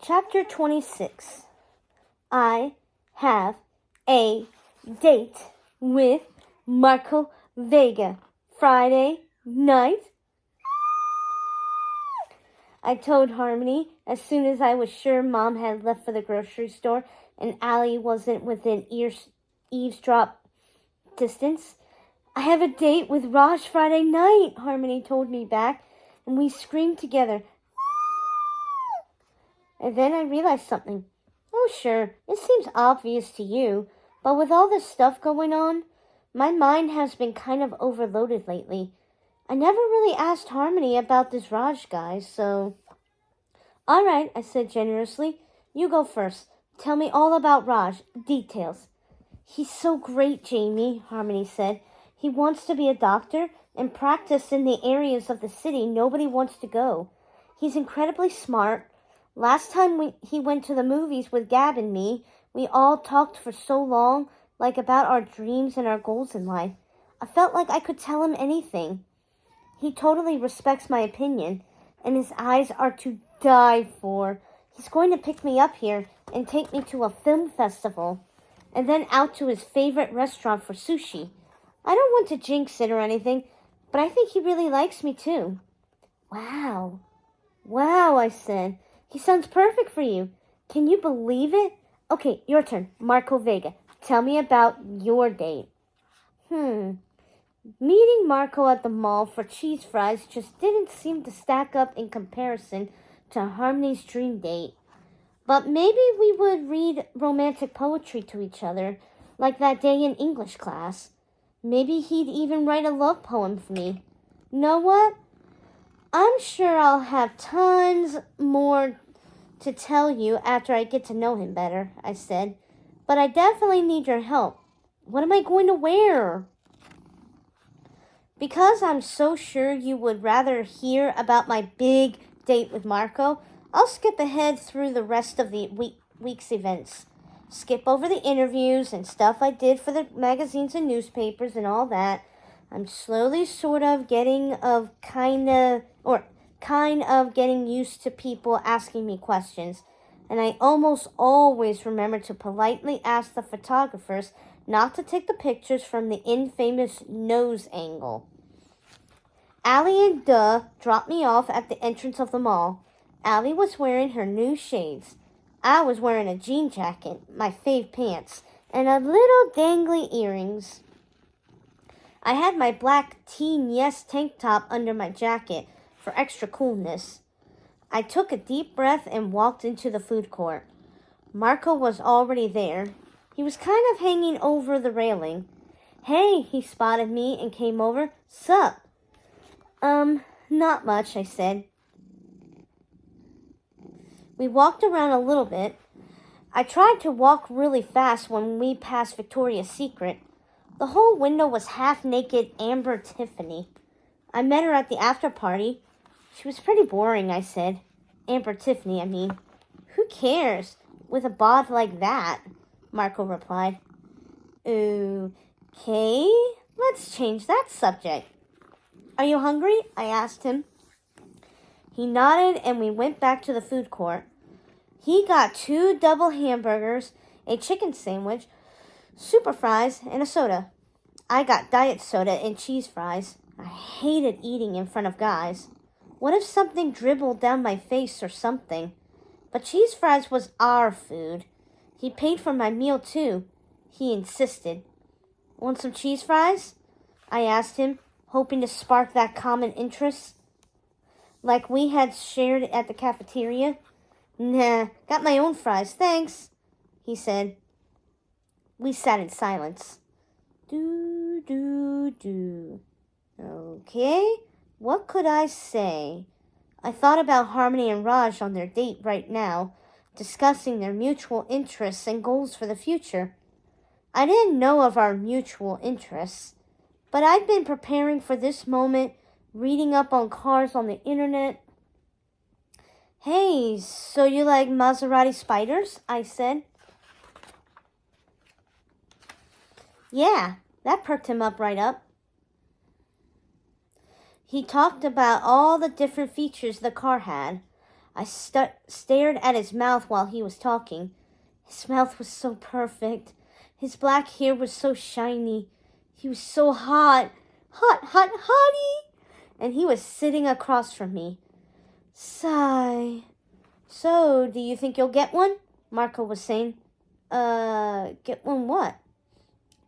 Chapter 26. I have a date with Marco Vega Friday night. I told Harmony as soon as I was sure Mom had left for the grocery store and Allie wasn't within eavesdrop distance. I have a date with Raj Friday night, Harmony told me back, and we screamed together. And then I realized something. Oh, sure, it seems obvious to you, but with all this stuff going on, my mind has been kind of overloaded lately. I never really asked Harmony about this Raj guy, so... All right, I said generously. You go first. Tell me all about Raj. Details. He's so great, Jamie, Harmony said. He wants to be a doctor and practice in the areas of the city nobody wants to go. He's incredibly smart. Last time he went to the movies with Gab and me, we all talked for so long, like about our dreams and our goals in life. I felt like I could tell him anything. He totally respects my opinion, and his eyes are to die for. He's going to pick me up here and take me to a film festival, and then out to his favorite restaurant for sushi. I don't want to jinx it or anything, but I think he really likes me too. Wow, I said. He sounds perfect for you. Can you believe it? Okay, your turn, Marco Vega. Tell me about your date. Meeting Marco at the mall for cheese fries just didn't seem to stack up in comparison to Harmony's dream date. But maybe we would read romantic poetry to each other, like that day in English class. Maybe he'd even write a love poem for me. Know what? I'm sure I'll have tons more to tell you after I get to know him better, I said. But I definitely need your help. What am I going to wear? Because I'm so sure you would rather hear about my big date with Marco, I'll skip ahead through the rest of the week's events. Skip over the interviews and stuff I did for the magazines and newspapers and all that. I'm slowly kind of getting used to people asking me questions, and I almost always remember to politely ask the photographers not to take the pictures from the infamous nose angle. Allie and Duh dropped me off at the entrance of the mall. Allie was wearing her new shades. I was wearing a jean jacket, my fave pants, and a little dangly earrings. I had my black Teen Yes tank top under my jacket for extra coolness. I took a deep breath and walked into the food court. Marco was already there. He was kind of hanging over the railing. Hey, he spotted me and came over. Sup? Not much, I said. We walked around a little bit. I tried to walk really fast when we passed Victoria's Secret. The whole window was half-naked Amber Tiffany. I met her at the after party. She was pretty boring, I said. Amber Tiffany, I mean. Who cares with a bod like that? Marco replied. Okay, let's change that subject. Are you hungry? I asked him. He nodded and we went back to the food court. He got 2 double hamburgers, a chicken sandwich, super fries, and a soda. I got diet soda and cheese fries. I hated eating in front of guys. What if something dribbled down my face or something? But cheese fries was our food. He paid for my meal too. He insisted. Want some cheese fries? I asked him, hoping to spark that common interest, like we had shared at the cafeteria. Nah, got my own fries, thanks, he said. We sat in silence. Okay, what could I say? I thought about Harmony and Raj on their date right now, discussing their mutual interests and goals for the future. I didn't know of our mutual interests, but I'd been preparing for this moment, reading up on cars on the internet. Hey, so you like Maserati spiders? I said. Yeah, that perked him up right up. He talked about all the different features the car had. I stared at his mouth while he was talking. His mouth was so perfect. His black hair was so shiny. He was so hot. Hottie! And he was sitting across from me. Sigh. So, do you think you'll get one? Marco was saying. Get one what?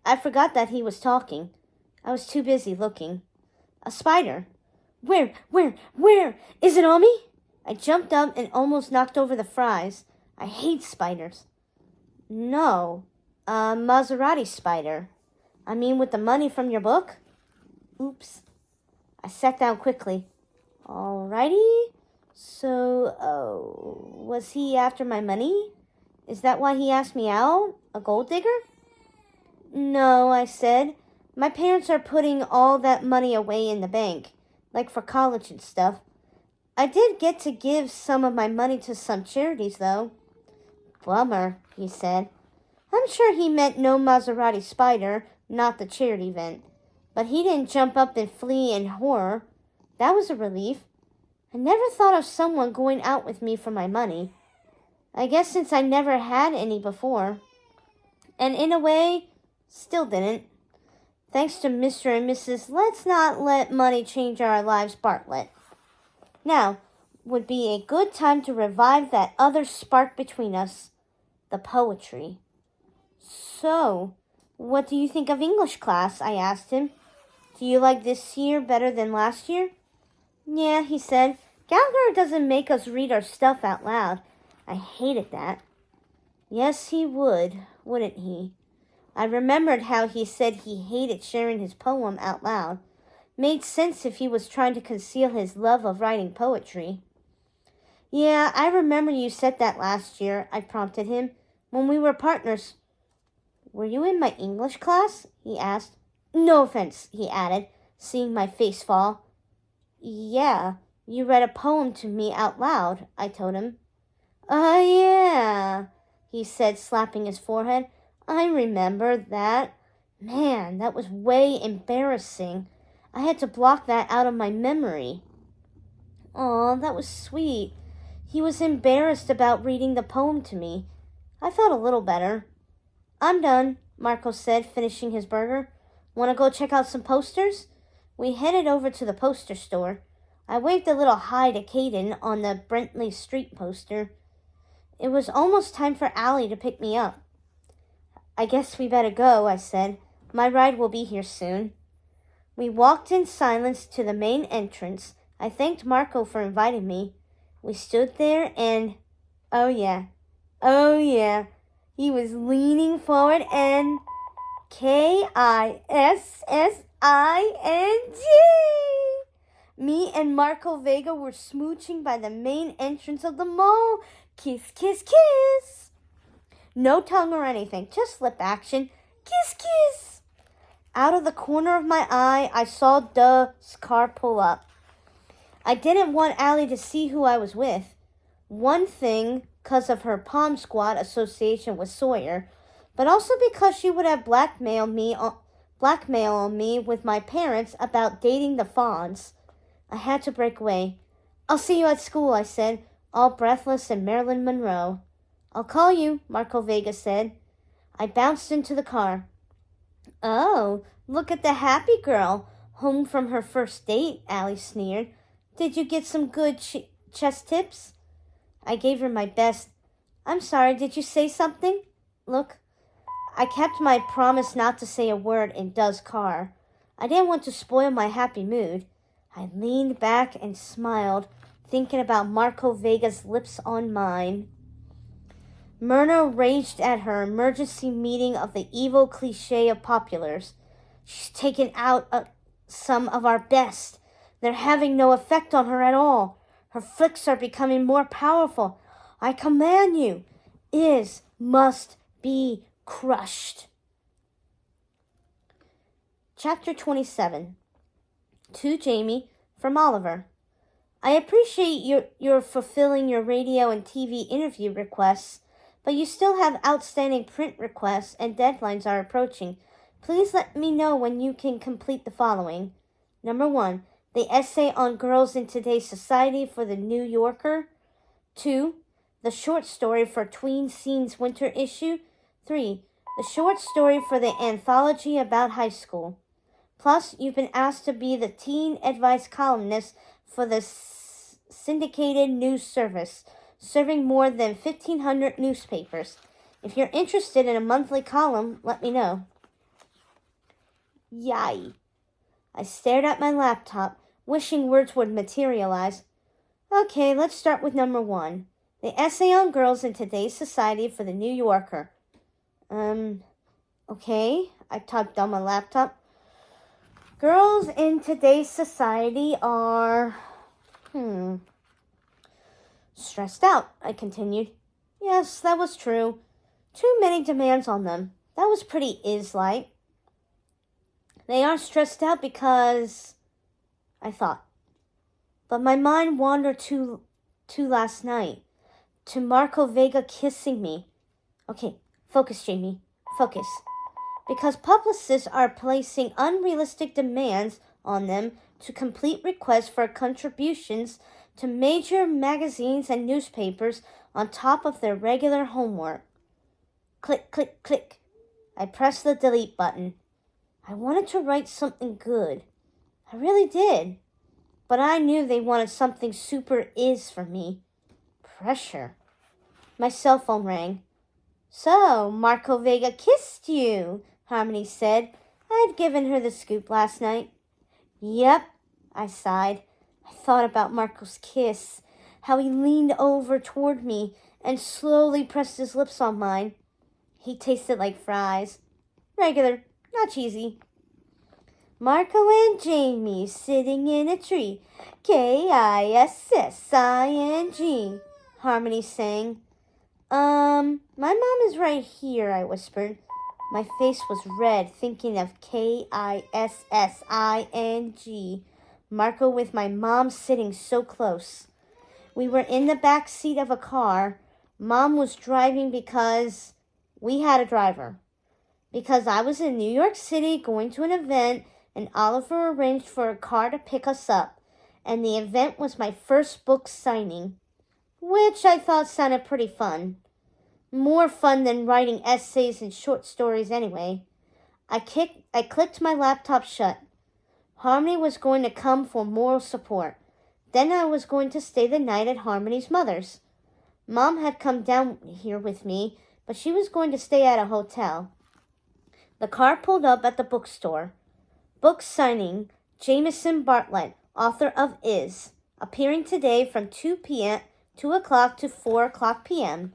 I forgot that he was talking. I was too busy looking. A spider. Where? Is it on me? I jumped up and almost knocked over the fries. I hate spiders. No, a Maserati spider. I mean with the money from your book? Oops. I sat down quickly. Alrighty. So, was he after my money? Is that why he asked me out? A gold digger? No, I said. My parents are putting all that money away in the bank, like for college and stuff. I did get to give some of my money to some charities, though. Bummer, he said. I'm sure he meant no Maserati spider, not the charity event. But he didn't jump up and flee in horror. That was a relief. I never thought of someone going out with me for my money. I guess since I never had any before. And in a way, still didn't. Thanks to Mr. and Mrs. Let's Not Let Money Change Our Lives Bartlett. Now would be a good time to revive that other spark between us, the poetry. So, what do you think of English class? I asked him. Do you like this year better than last year? Yeah, he said. Gallagher doesn't make us read our stuff out loud. I hated that. Yes, he would, wouldn't he? I remembered how he said he hated sharing his poem out loud. Made sense if he was trying to conceal his love of writing poetry. Yeah, I remember you said that last year, I prompted him, when we were partners. Were you in my English class? He asked. No offense, he added, seeing my face fall. Yeah, you read a poem to me out loud, I told him. Yeah, he said, slapping his forehead. I remember that. Man, that was way embarrassing. I had to block that out of my memory. Aw, that was sweet. He was embarrassed about reading the poem to me. I felt a little better. I'm done, Marco said, finishing his burger. Want to go check out some posters? We headed over to the poster store. I waved a little hi to Caden on the Brentley Street poster. It was almost time for Allie to pick me up. I guess we better go, I said. My ride will be here soon. We walked in silence to the main entrance. I thanked Marco for inviting me. We stood there and, oh yeah, he was leaning forward and Kissing. Me and Marco Vega were smooching by the main entrance of the mall. Kiss, kiss, kiss. No tongue or anything, just lip action. Kiss, kiss. Out of the corner of my eye, I saw Duh's car pull up. I didn't want Allie to see who I was with. One thing, because of her Palm Squad association with Sawyer, but also because she would have blackmail on me with my parents about dating the Fawns. I had to break away. I'll see you at school, I said, all breathless and Marilyn Monroe. I'll call you, Marco Vega said. I bounced into the car. Oh, look at the happy girl, home from her first date, Allie sneered. Did you get some good chess tips? I gave her my best. I'm sorry, did you say something? Look, I kept my promise not to say a word in Duh's car. I didn't want to spoil my happy mood. I leaned back and smiled, thinking about Marco Vega's lips on mine. Myrna raged at her emergency meeting of the evil cliché of populars. She's taken out some of our best. They're having no effect on her at all. Her flicks are becoming more powerful. I command you, must be crushed. Chapter 27. To Jamie from Oliver. I appreciate your fulfilling your radio and TV interview requests, but you still have outstanding print requests and deadlines are approaching. Please let me know when you can complete the following. Number 1, the essay on girls in today's society for the New Yorker. 2. The short story for Tween Scenes winter issue. 3. The short story for the anthology about high school. Plus, you've been asked to be the teen advice columnist for the syndicated news service, serving more than 1,500 newspapers. If you're interested in a monthly column, let me know. Yay. I stared at my laptop, wishing words would materialize. Okay, let's start with number 1. The essay on girls in today's society for the New Yorker. Okay, I typed on my laptop. Girls in today's society are, stressed out, I continued. Yes, that was true. Too many demands on them. That was pretty is-like. They are stressed out because, I thought. But my mind wandered to last night, to Marco Vega kissing me. Okay, focus, Jamie, focus. Because publicists are placing unrealistic demands on them to complete requests for contributions to major magazines and newspapers on top of their regular homework. Click, click, click. I pressed the delete button. I wanted to write something good. I really did. But I knew they wanted something super is for me. Pressure. My cell phone rang. So, Marco Vega kissed you, Harmony said. I'd given her the scoop last night. Yep, I sighed. I thought about Marco's kiss, how he leaned over toward me and slowly pressed his lips on mine. He tasted like fries. Regular, not cheesy. Marco and Jamie sitting in a tree. Kissing, Harmony sang. My mom is right here, I whispered. My face was red, thinking of Kissing. Marco with my mom sitting so close. We were in the back seat of a car. Mom was driving because we had a driver. Because I was in New York City going to an event, and Oliver arranged for a car to pick us up. And the event was my first book signing, which I thought sounded pretty fun. More fun than writing essays and short stories anyway. I clicked my laptop shut. Harmony was going to come for moral support. Then I was going to stay the night at Harmony's mother's. Mom had come down here with me, but she was going to stay at a hotel. The car pulled up at the bookstore. Book signing, Jameson Bartlett, author of Is, appearing today from 2 o'clock to 4 o'clock p.m.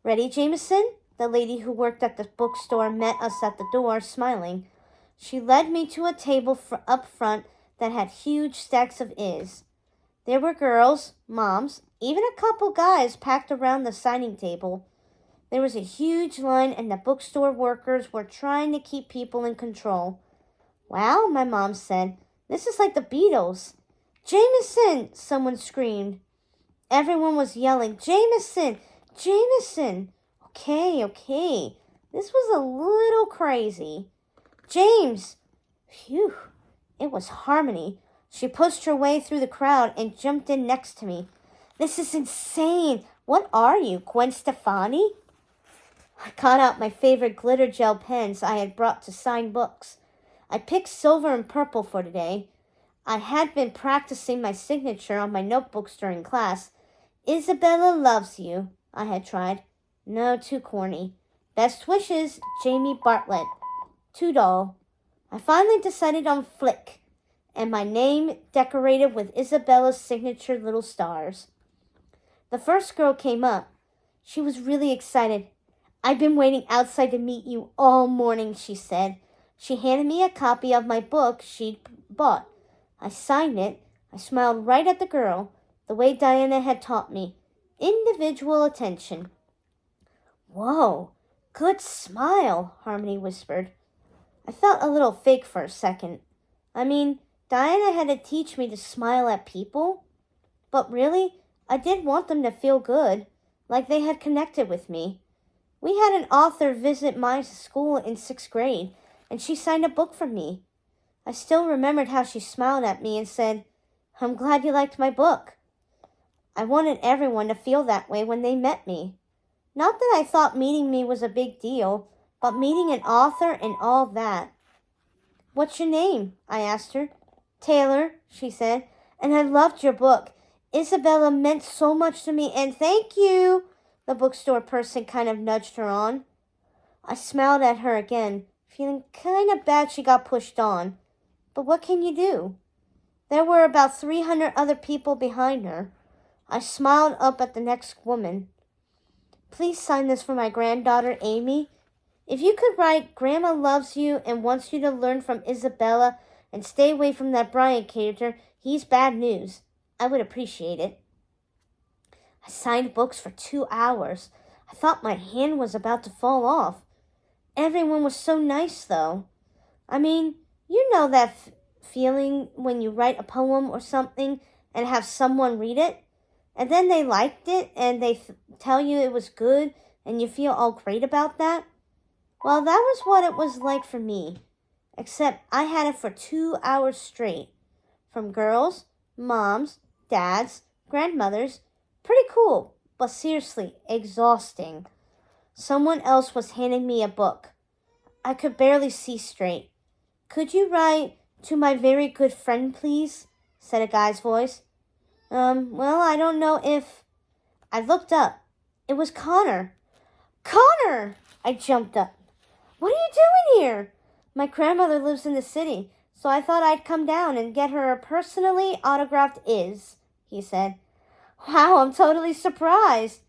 Ready, Jameson? The lady who worked at the bookstore met us at the door, smiling. She led me to a table up front that had huge stacks of Is. There were girls, moms, even a couple guys packed around the signing table. There was a huge line, and the bookstore workers were trying to keep people in control. Wow, my mom said. This is like the Beatles. Jameson! Someone screamed. Everyone was yelling, Jameson! Jameson! Okay. This was a little crazy. James! Phew. It was Harmony. She pushed her way through the crowd and jumped in next to me. This is insane. What are you, Gwen Stefani? I got out my favorite glitter gel pens I had brought to sign books. I picked silver and purple for today. I had been practicing my signature on my notebooks during class. Isabella loves you, I had tried. No, too corny. Best wishes, Jamie Bartlett. Too dull. I finally decided on Flick, and my name decorated with Isabella's signature little stars. The first girl came up. She was really excited. I've been waiting outside to meet you all morning, she said. She handed me a copy of my book she'd bought. I signed it. I smiled right at the girl, the way Diana had taught me. Individual attention. Whoa, good smile, Harmony whispered. I felt a little fake for a second. I mean, Diana had to teach me to smile at people. But really, I did want them to feel good, like they had connected with me. We had an author visit my school in 6th grade, and she signed a book for me. I still remembered how she smiled at me and said, I'm glad you liked my book. I wanted everyone to feel that way when they met me. Not that I thought meeting me was a big deal, but meeting an author and all that. What's your name? I asked her. Taylor, she said, and I loved your book. Isabella meant so much to me, and thank you, the bookstore person kind of nudged her on. I smiled at her again, feeling kind of bad she got pushed on. But what can you do? There were about 300 other people behind her. I smiled up at the next woman. Please sign this for my granddaughter, Amy. If you could write, Grandma loves you and wants you to learn from Isabella and stay away from that Brian character. He's bad news. I would appreciate it. I signed books for 2 hours. I thought my hand was about to fall off. Everyone was so nice, though. I mean, you know that feeling when you write a poem or something and have someone read it, and then they liked it and they tell you it was good and you feel all great about that? Well, that was what it was like for me, except I had it for 2 hours straight. From girls, moms, dads, grandmothers. Pretty cool, but seriously, exhausting. Someone else was handing me a book. I could barely see straight. Could you write, to my very good friend, please? Said a guy's voice. Well, I don't know if... I looked up. It was Connor. Connor! I jumped up. What are you doing here? My grandmother lives in the city, so I thought I'd come down and get her a personally autographed Is, he said. Wow, I'm totally surprised.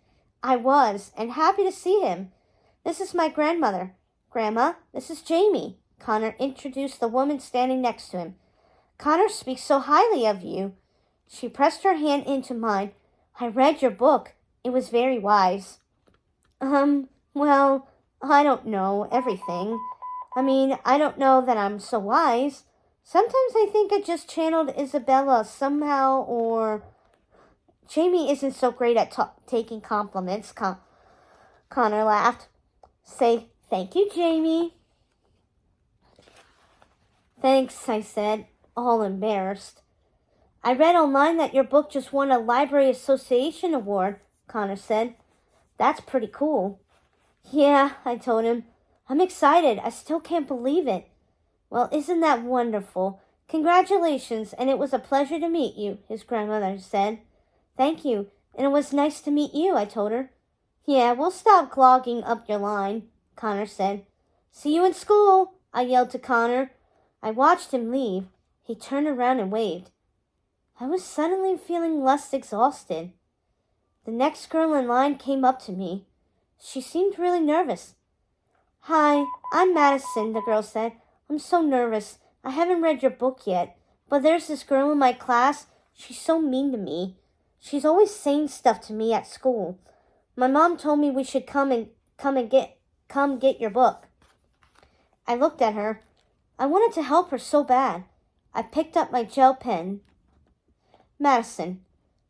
I was, and happy to see him. This is my grandmother. Grandma, this is Jamie. Connor introduced the woman standing next to him. Connor speaks so highly of you. She pressed her hand into mine. I read your book. It was very wise. Well, I don't know everything. I don't know that I'm so wise. Sometimes I think I just channeled Isabella somehow, or... Jamie isn't so great at taking compliments, Connor laughed. Say, thank you, Jamie. Thanks, I said, all embarrassed. I read online that your book just won a Library Association award, Connor said. That's pretty cool. Yeah, I told him. I'm excited. I still can't believe it. Well, isn't that wonderful? Congratulations, and it was a pleasure to meet you, his grandmother said. Thank you, and it was nice to meet you, I told her. Yeah, we'll stop clogging up your line, Connor said. See you in school, I yelled to Connor. I watched him leave. He turned around and waved. I was suddenly feeling less exhausted. The next girl in line came up to me. She seemed really nervous. Hi, I'm Madison, the girl said. I'm so nervous. I haven't read your book yet, but there's this girl in my class. She's so mean to me. She's always saying stuff to me at school. My mom told me we should come get your book. I looked at her. I wanted to help her so bad. I picked up my gel pen. Madison,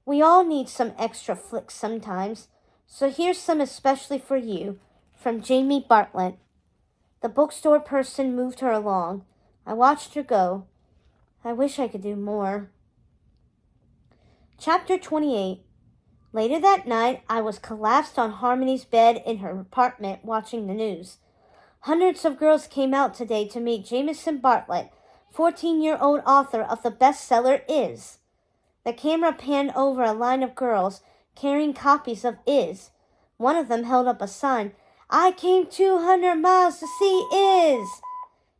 we all need some extra flicks sometimes, so here's some especially for you, from Jamie Bartlett. The bookstore person moved her along. I watched her go. I wish I could do more. Chapter 28. Later that night, I was collapsed on Harmony's bed in her apartment watching the news. Hundreds of girls came out today to meet Jamison Bartlett, 14-year-old author of the bestseller Is. The camera panned over a line of girls carrying copies of Is. One of them held up a sign. I came 200 miles to see Is.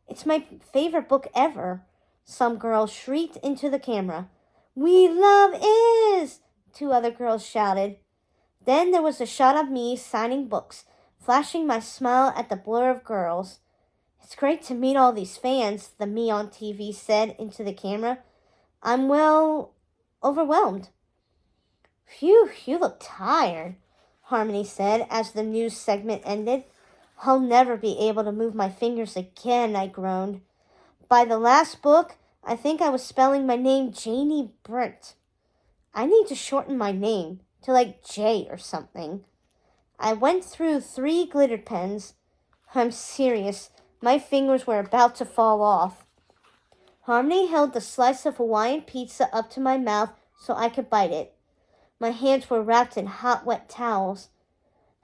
It's my favorite book ever. Some girls shrieked into the camera. We love Is, 2 other girls shouted. Then there was a shot of me signing books, flashing my smile at the blur of girls. It's great to meet all these fans, the me on TV said into the camera. I'm, overwhelmed. Phew, you look tired, Harmony said as the news segment ended. I'll never be able to move my fingers again, I groaned. By the last book, I think I was spelling my name Janie Brent. I need to shorten my name to J or something. I went through 3 glitter pens. I'm serious. My fingers were about to fall off. Harmony held the slice of Hawaiian pizza up to my mouth so I could bite it. My hands were wrapped in hot, wet towels.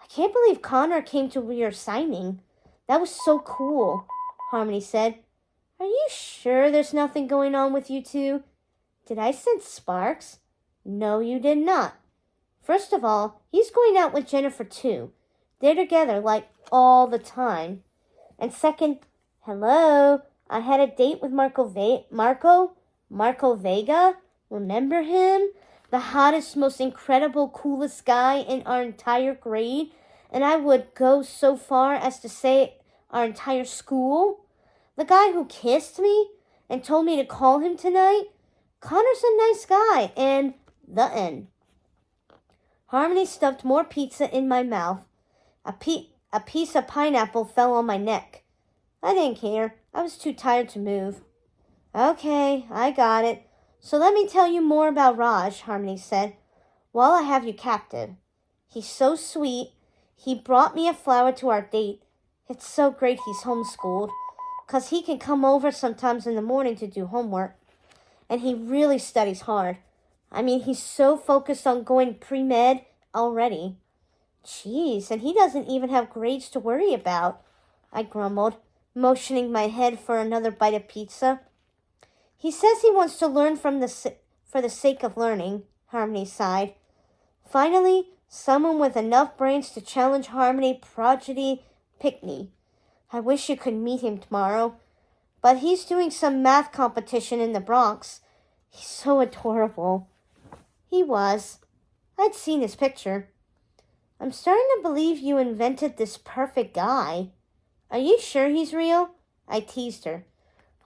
I can't believe Connor came to your signing. That was so cool, Harmony said. Are you sure there's nothing going on with you two? Did I sense sparks? No, you did not. First of all, he's going out with Jennifer too. They're together like all the time. And second, hello, I had a date with Marco Vega. Remember him? The hottest, most incredible, coolest guy in our entire grade. And I would go so far as to say our entire school. The guy who kissed me and told me to call him tonight. Connor's a nice guy. And the end. Harmony stuffed more pizza in my mouth. A piece of pineapple fell on my neck. I didn't care. I was too tired to move. Okay, I got it. So let me tell you more about Raj, Harmony said, while I have you captive. He's so sweet. He brought me a flower to our date. It's so great he's homeschooled, 'cause he can come over sometimes in the morning to do homework. And he really studies hard. I mean, he's so focused on going pre-med already. Jeez, and he doesn't even have grades to worry about, I grumbled, motioning my head for another bite of pizza. He says he wants to learn for the sake of learning, Harmony sighed. Finally, someone with enough brains to challenge Harmony Prodigy Pickney. I wish you could meet him tomorrow. But he's doing some math competition in the Bronx. He's so adorable. He was. I'd seen his picture. I'm starting to believe you invented this perfect guy. Are you sure he's real? I teased her.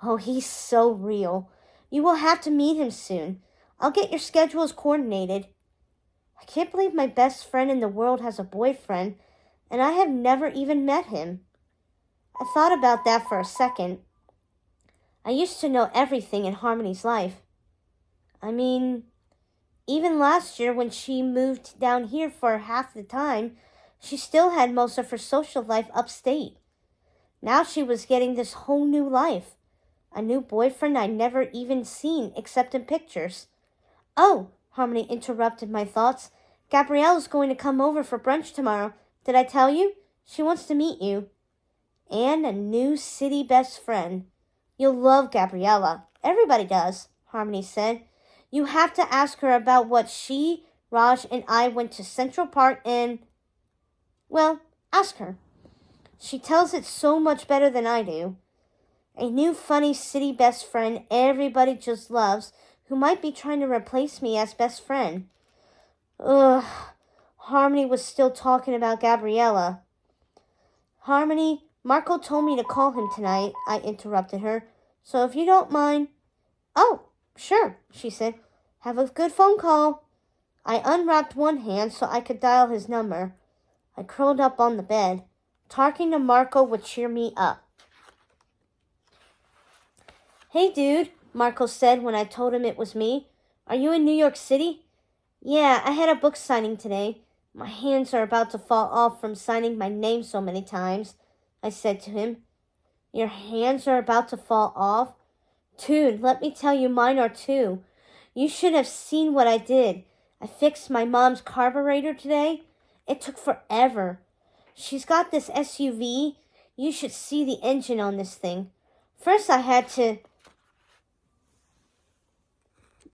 Oh, he's so real. You will have to meet him soon. I'll get your schedules coordinated. I can't believe my best friend in the world has a boyfriend, and I have never even met him. I thought about that for a second. I used to know everything in Harmony's life. I mean, even last year when she moved down here for half the time, she still had most of her social life upstate. Now she was getting this whole new life. A new boyfriend I'd never even seen except in pictures. Oh, Harmony interrupted my thoughts. Gabrielle's going to come over for brunch tomorrow. Did I tell you? She wants to meet you. And a new city best friend. You'll love Gabriella. Everybody does, Harmony said. You have to ask her about what she, Raj, and I went to Central Park and... Well, ask her. She tells it so much better than I do. A new funny city best friend everybody just loves who might be trying to replace me as best friend. Ugh. Harmony was still talking about Gabriella. Harmony, Marco told me to call him tonight, I interrupted her. So if you don't mind... Oh, sure, she said. Have a good phone call. I unwrapped one hand so I could dial his number. I curled up on the bed. Talking to Marco would cheer me up. Hey, dude, Marco said when I told him it was me. Are you in New York City? Yeah, I had a book signing today. My hands are about to fall off from signing my name so many times, I said to him. Your hands are about to fall off? Dude, let me tell you, mine are too. You should have seen what I did. I fixed my mom's carburetor today. It took forever. She's got this SUV. You should see the engine on this thing. First I had to